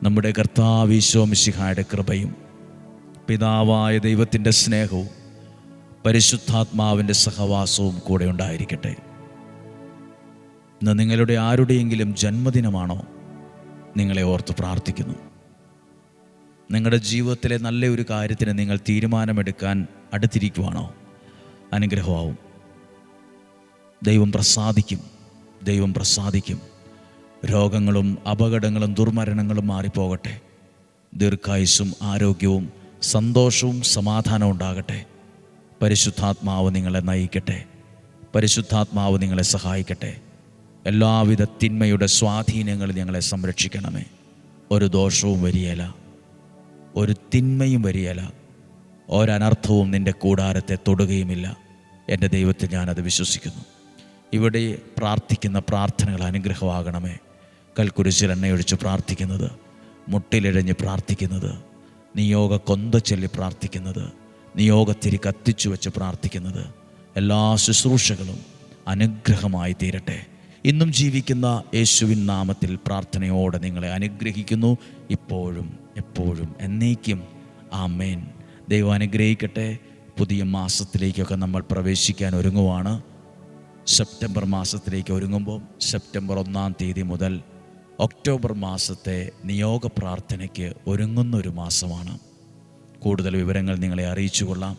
നമ്മുടെ കർത്താവ് ഈശോ മിശിഹായുടെ കൃപയും പിതാവായ ദൈവത്തിൻ്റെ സ്നേഹവും പരിശുദ്ധാത്മാവിൻ്റെ സഹവാസവും കൂടെ ഉണ്ടായിരിക്കട്ടെ. ഇന്ന് നിങ്ങളുടെ ആരുടെയെങ്കിലും ജന്മദിനമാണോ? നിങ്ങളെ ഓർത്ത് പ്രാർത്ഥിക്കുന്നു. നിങ്ങളുടെ ജീവിതത്തിലെ നല്ല ഒരു കാര്യത്തിന് നിങ്ങൾ തീരുമാനമെടുക്കാൻ അടുത്തിരിക്കുവാണോ? അനുഗ്രഹമാവും. ദൈവം പ്രസാദിക്കും. ദൈവം പ്രസാദിക്കും. രോഗങ്ങളും അപകടങ്ങളും ദുർമരണങ്ങളും മാറിപ്പോകട്ടെ. ദീർഘായുസ്സും ആരോഗ്യവും സന്തോഷവും സമാധാനവും ഉണ്ടാകട്ടെ. പരിശുദ്ധാത്മാവ് നിങ്ങളെ നയിക്കട്ടെ. പരിശുദ്ധാത്മാവ് നിങ്ങളെ സഹായിക്കട്ടെ. എല്ലാവിധ തിന്മയുടെ സ്വാധീനങ്ങൾ ഞങ്ങളെ സംരക്ഷിക്കണമേ. ഒരു ദോഷവും വരികയില്ല, ഒരു തിന്മയും വരികയില്ല, ഒരനർത്ഥവും നിൻ്റെ കൂടാരത്തെ തൊടുകയുമില്ല. എൻ്റെ ദൈവത്തെ ഞാനത് വിശ്വസിക്കുന്നു. ഇവിടെ പ്രാർത്ഥിക്കുന്ന പ്രാർത്ഥനകൾ അനുഗ്രഹമാകണമേ. കൽക്കുരിശിൽ എണ്ണയൊഴിച്ച് പ്രാർത്ഥിക്കുന്നത്, മുട്ടിലിഴഞ്ഞ് പ്രാർത്ഥിക്കുന്നത്, നിയോഗ കൊന്ത ചൊല്ലി പ്രാർത്ഥിക്കുന്നത്, നിയോഗത്തിരി കത്തിച്ചു വെച്ച് പ്രാർത്ഥിക്കുന്നത്, എല്ലാ ശുശ്രൂഷകളും അനുഗ്രഹമായി തീരട്ടെ. ഇന്നും ജീവിക്കുന്ന യേശുവിൻ നാമത്തിൽ പ്രാർത്ഥനയോടെ നിങ്ങളെ അനുഗ്രഹിക്കുന്നു, ഇപ്പോഴും എപ്പോഴും എന്നേക്കും. ആമേൻ. ദൈവം അനുഗ്രഹിക്കട്ടെ. പുതിയ മാസത്തിലേക്കൊക്കെ നമ്മൾ പ്രവേശിക്കാൻ ഒരുങ്ങുവാണ്. സെപ്റ്റംബർ മാസത്തിലേക്ക് ഒരുങ്ങുമ്പോൾ സെപ്റ്റംബർ 1-ാം തീയതി മുതൽ ഒക്ടോബർ മാസത്തെ നിയോഗ പ്രാർത്ഥനയ്ക്ക് ഒരുങ്ങുന്നൊരു മാസമാണ്. കൂടുതൽ വിവരങ്ങൾ നിങ്ങളെ അറിയിച്ചു കൊള്ളാം.